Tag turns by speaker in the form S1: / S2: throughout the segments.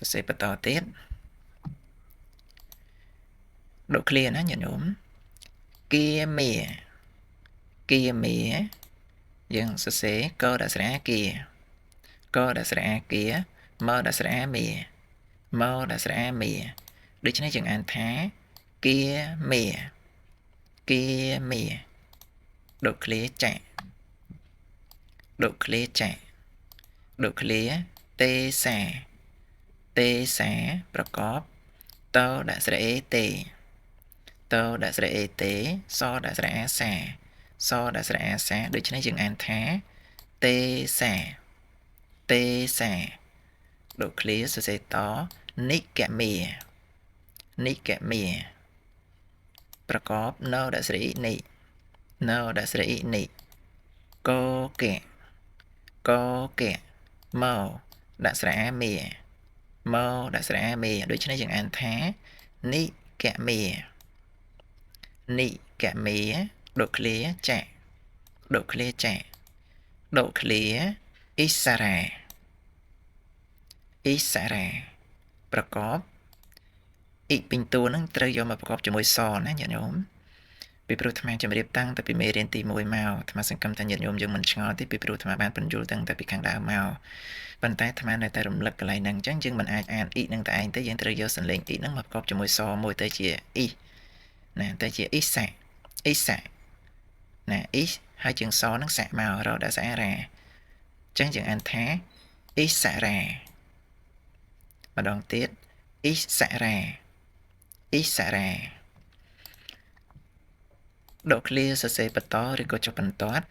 S1: sẽ bắt đầu tiết độ clear nó nhận ốm kia mía dân sẽ cơ đã sẽ kia mơ đã sẽ mía đối với chừng ăn thá kia mía độ clear chạy độ clear tê xảประกอบ tơ đã sẽ tê so đã sẽ xả đối với chừng ăn thá tê xả độ clear sẽ to nick kẹ mía ประกอบ no đã sẽ nị cô kẹ màu đã sẽ mía đối với chừng ăn thá nị kẹ mía độ clear chạy độ clear ít xả ra ประกอบ อีกเป็นตัวนั่งเตยยอมมาประกอบจมวยซอนะอย่าโยมปีปรุธมาจะมาเรียบตั้งแต่ปีเมเรียนตีมวยเมาธรรมสังกัมตันอย่าโยมยังมันชงอที่ปีปรุธมาบ้านเป็นยูตั้งแต่ปีขังดาวเมาปันแต่ธรรมในแต่รำลึกอะไรนั่งจังจึงมันอ่านอีนั่งแต่อันแต่ยังเตยยอสันเลงอีนั่งมาประกอบจมวยซอมวยเตยเจียอีนะเตยเจียอีแสนะอีhai chừngซอนั่งแสเมาเราđãแสแร่จังจึงอันแท้อีแสแร่มาดองติดอีแสแร่độ clear sẽ bắt to rồi có cho phần toát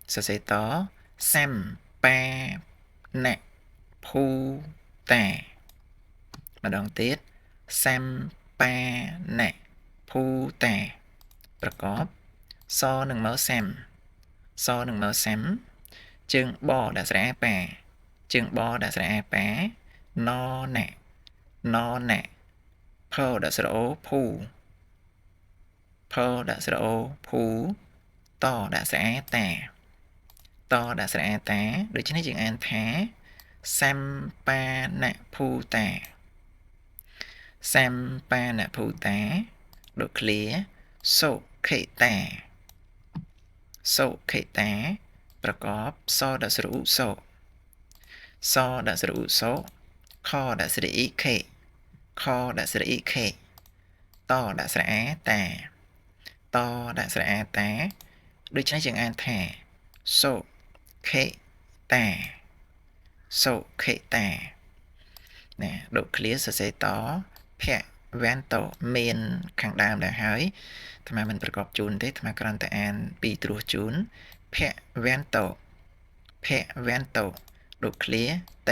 S1: sẽ to xem pa nè phu tà mà đón tiết xem pa nè phu tà ประกอบ so หนึ่งเมาส์แซมจึงบอđã sẽ pa no nè Pearl đã sẽ pu to đã sẽ tà đối với chừng an thá sampa nạ pu tà độ clear so khệ tà ประกอบ so đã sẽ kho đã sẽ khệ to đã sẽ tà đối với chừng an thả so khệ tà nè độ clear sẽ to phe vento men khang đam đã hỏiทำไมมันประกอบจูนได้ทำไมกรอนแต่อันปีตรูจูนแพะแวนโตđộ clearเ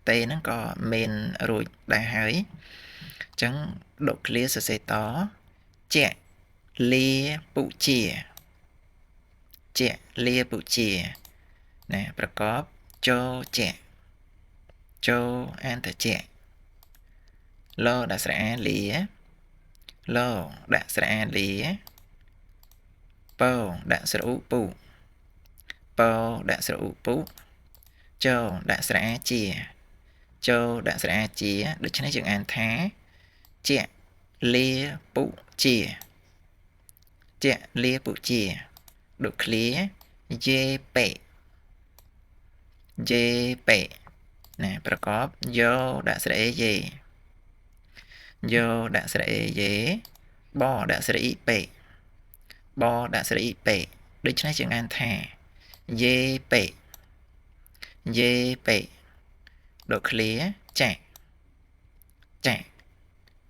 S1: ตนั่นก็เมนรูดได้หายจังđộ clear sẽ to chẹ lia bụ chia nè ประกอบ โจอันแต่แจ lo đã sẽ lia po đã sẽ pu châu đã sẽ chia được cho nên chừng an thá chẹ lia bụ chia độ clear dê bệ nè ประกอบ yo đã sẽ dê bo đã sẽ bệ được cho nên chừng an thá dê bệ độ clear chạy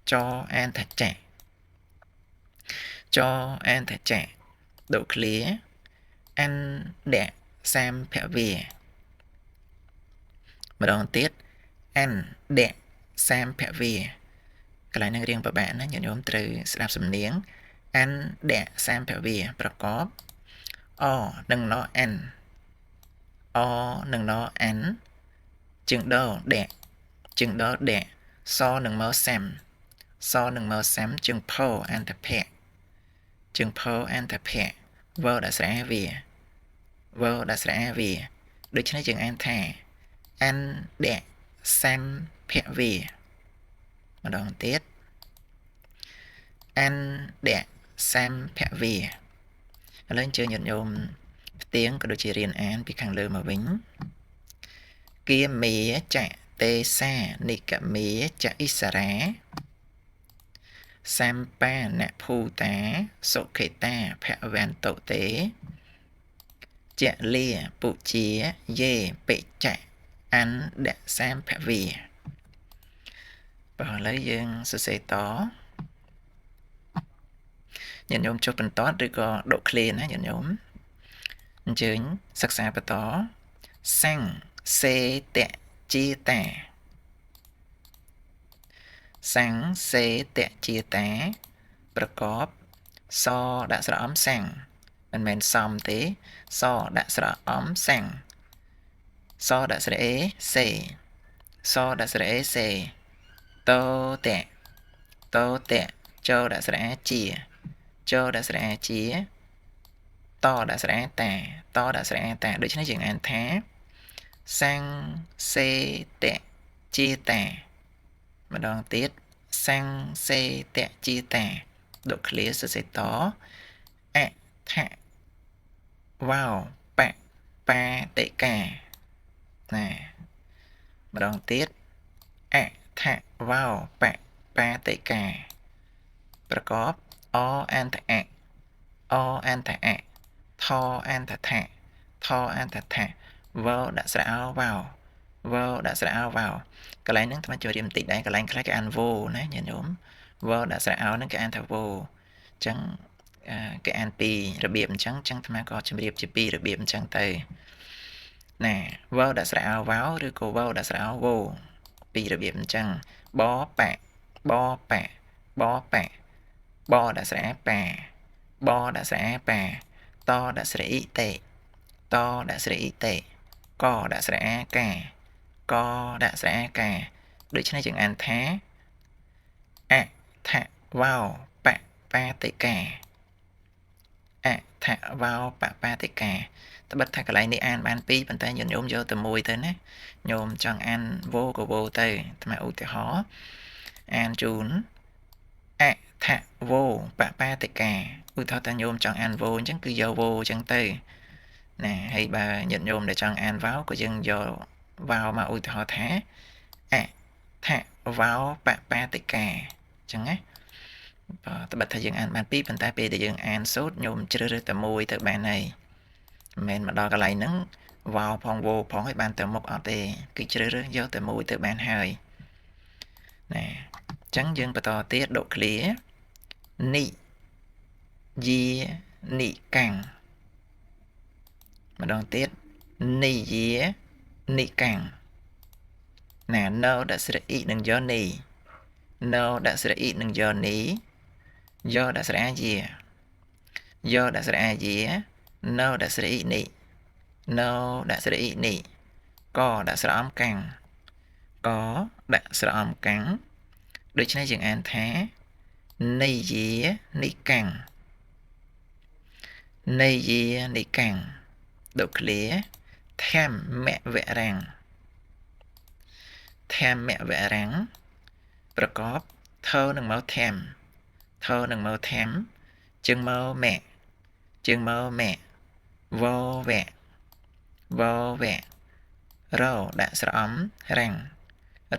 S1: cho an thật chạy độ clear ăn đẻ sam phẹ về mà đón tiết ăn đẻ sam phẹ về cái này năng riêng của bạn nó nhận nhóm từ đạp sầm niếng ăn đẻ sam phẹ về ประกอบ nâng nó ăn chừng đó đẻ so nâng máu xem chừng po and the pet vô đã sẽ về đối với chừng an thả ăn đẻ sam ភវាម្ដងទៀត an ដក sam ភវាឥឡូវអញ្ជើញញាតិញោមផ្ទៀងក៏ដូចជារៀនអានពីខាងលើមកវិញគាមេចៈទេសានិកមេចៈអិសរាសម្បានភូតាសុខេតាភវន្តុទេចលាពុជាយេបិចៈអណ្ដសាមភវាបាទឥឡូវយើងសរសេរតញាតិញោមចុះបន្តឬក៏ដកឃ្លាណាញាតិញោមអញ្ជើញសិក្សាបន្តសង្សេតជាតាសង្សេតជាតាប្រកបសដាក់ស្រៈអំសង្ឃមិនមែនសំទេសដាក់ស្រៈអំសង្ឃសដាក់ស្រៈអេសេសដាក់ស្រៈអេសេតតៈចដាក់ស្រៈជាចដាក់ស្រៈជាតដាក់ស្រៈតាដាក់ស្រៈតាដូច្នេះយើងអានថាសង្សេតជាតាម្ដងទៀតសង្សេតជាតាដកឃ្លាសរសេរតអថវោបបាតិកាណាម្ដងទៀតអថវោបបាតិកាប្រកបអអន្តៈអអន្តៈថអន្តថៈថអន្តថៈវោដាក់ស្រៈអវោវោដាក់ស្រៈអវោកន្លែងហ្នឹងថ្មចូលរៀនបន្តិចដែរកន្លែងខ្លះគេអានវោណាញាតិញោមវោដាក់ស្រៈអោហ្នឹងគេអានថាវោអញ្ចឹងគេអានពីរបៀបអញ្ចឹងថ្មក៏ជម្រាបជាពីរបៀបអញ្ចឹងទៅណាវោដាក់ស្រៈអវោឬក៏វោដាក់ស្រៈអវោពីរបៀបអញ្ចឹងបបៈបបៈបបៈបដាក់ស្រៈបាបដាក់ស្រៈបាតដាក់ស្រៈអ៊ីតេតដាក់ស្រៈអ៊ីតេកដាក់ស្រៈអាកាកដាក់ស្រៈអាកាដូច្នេះយើងអានថាអថវោបបាតិកាអថវោបបាតិកាត្បិតថាកន្លែងនេះអានបានពីរប៉ុន្តែញោមយកតែមួយទៅណាញោមចង់អានវោក៏វោទៅថ្មឧទាហរណ៍អានជូនអថវោបបាតិកាឧទាហរណ៍ថាញោមចង់អានវោអញ្ចឹងគឺយកវោអញ្ចឹងទៅណាហើយបើញាតិញោមដែលចង់អានវោក៏យើងយកវោមកឧទាហរណ៍ថាអថវោបបាតិកាអញ្ចឹងណាត្បិតថាយើងអានបានពីរប៉ុន្តែពេលដែលយើងអានសូត្រញោមជ្រើសរើសតែមួយទៅបានហើយមិនមែនមកដល់កន្លែងហ្នឹងវោផងវោផងឲ្យបានតែមុខអត់ទេគឺជ្រើសរើសយកតែមួយទៅបានហើយណាអញ្ចឹងយើងបន្តទៀតដកឃ្លានិយានិកាំងម្ដងទៀតនិយានិកាំងណានៅដាក់ស្រៈអ៊ីនឹងយកនីនៅដាក់ស្រៈអ៊ីនឹងយកនីយកដាក់ស្រៈអាយាយកដាក់ស្រៈអាយានៅដាក់ស្រៈអ៊ីនេះនៅដាក់ស្រៈអ៊ីនេះកដាក់ស្រៈអំកាំងកដាក់ស្រៈអំកាំងដូច្នេះយើងអានថានិយានិកាំងនិយានិកាំងដកឃ្លាធម្មវរាំងធម្មវរាំងប្រកបថនឹងមកធម្មថនឹងមកធម្មជើងមកម៉ែជើងមកម៉ែវវៈវវៈរដាក់ស្រៈអំរាំង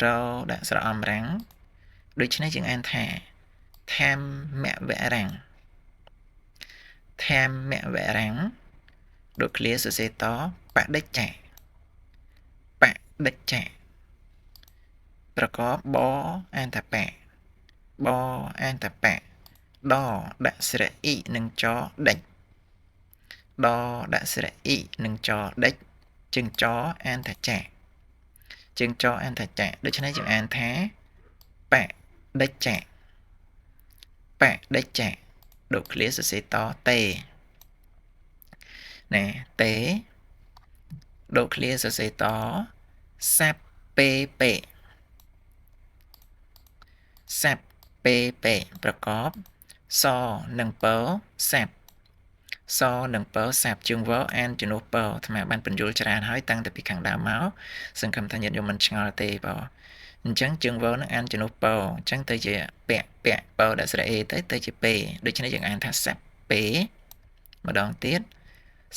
S1: រដាក់ស្រៈអំរាំងដូច្នេះយើងអានថាធម្មវរាំងធម្មវរាំងដកឃ្លាសរសេរតបដិច្ចៈបដិច្ចៈប្រកបបអន្តបៈបអន្តបៈដដាក់ស្រៈអ៊ីនឹងចដេចដដាក់ស្រៈអ៊ីនឹងចដេចជើងចអន្តចៈជើងចអន្តចៈដូច្នេះយើងអានថាបដិច្ចៈបដិច្ចៈដកឃ្លាសរសេរតតេណាតេដកឃ្លាសរសេរតសាប់ពេពេសាប់ពេពេប្រកបសនិងពសាប់ សនឹងពសាប់ជើងវអានជំនួសពថ្មបានបញ្យល់ច្រើនហើយតាំងពីខាងដើមមកសង្ឃឹមថាញាតិញោមមិនឆ្ងល់ទេបងអញ្ចឹងជើងវនឹងអានជំនួសពអញ្ចឹងទៅជាពាក់ពដាក់ស្រៈអេទៅជាពេដូច្នេះយើងអានថាសាប់ពេម្ដងទៀត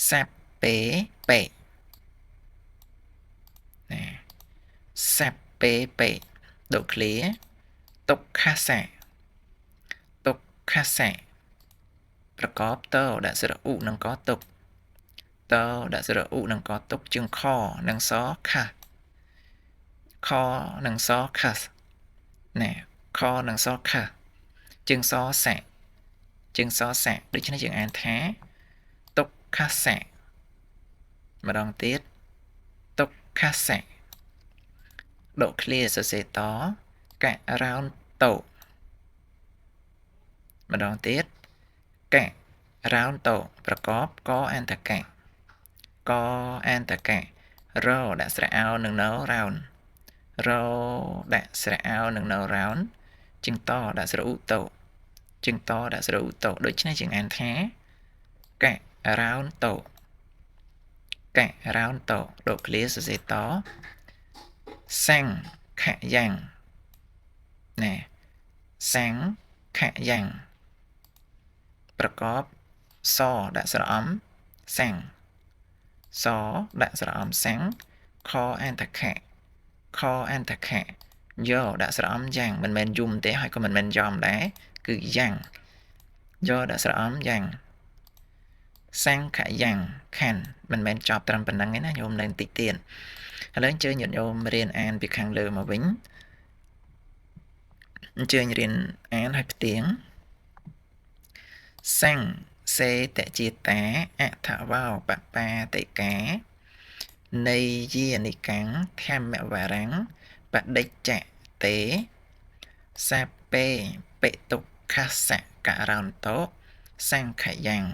S1: សាប់ពេពេណាសាប់ពេពេដូឃ្លាទុក្ខសៈប្រកបតដាក់ស្រៈឧនឹងកទុកតដាក់ស្រៈឧនឹងកទុកជើងខនឹងសខាខនឹងសខាណាខនឹងសខាជើងសសៈដូច្នេះយើងអានថាទុក្ខសៈម្ដងទៀតទុក្ខសៈដូឃ្លាសរសេរតករោនតោម្ដងទៀតករោនតោប្រកបកអន្តកៈរដាក់ស្រៈអោនឹងនៅរោនរដាក់ស្រៈអោនឹងនៅរោនជើងតដាក់ស្រៈឧតោដូច្នេះយើងអានថាករោនតោដូឃ្លាសរសេរតសង្ខយ៉ាងណាសង្ខយ៉ាងប្រកបសដាក់ស្រៈអំសង្ឃសដាក់ស្រៈអំសង្ឃខអន្តខៈយោដាក់ស្រៈអំយ៉ាងមិនមែនយំទេហើយក៏មិនមែនយំដែរគឺយ៉ាងយោដាក់ស្រៈអំយ៉ាងសង្ខយ៉ាងខាន់មិនមែនចប់ត្រឹមប៉ុណ្្នឹងទេណាញោមនៅបន្តិចទៀតឥឡូវអញ្ជើញញាតិញោមរៀនអានពីខាងលើមកវិញអញ្ជើញរៀនអានឲ្យផ្ទៀងសង្ឃសេតជាតាអថវោបបាតិកានៃយានិកាំងធម្មវរាំងបដិច្ចទេសាពេបិទុក្ខសៈករោនតោសង្ខយ៉ាង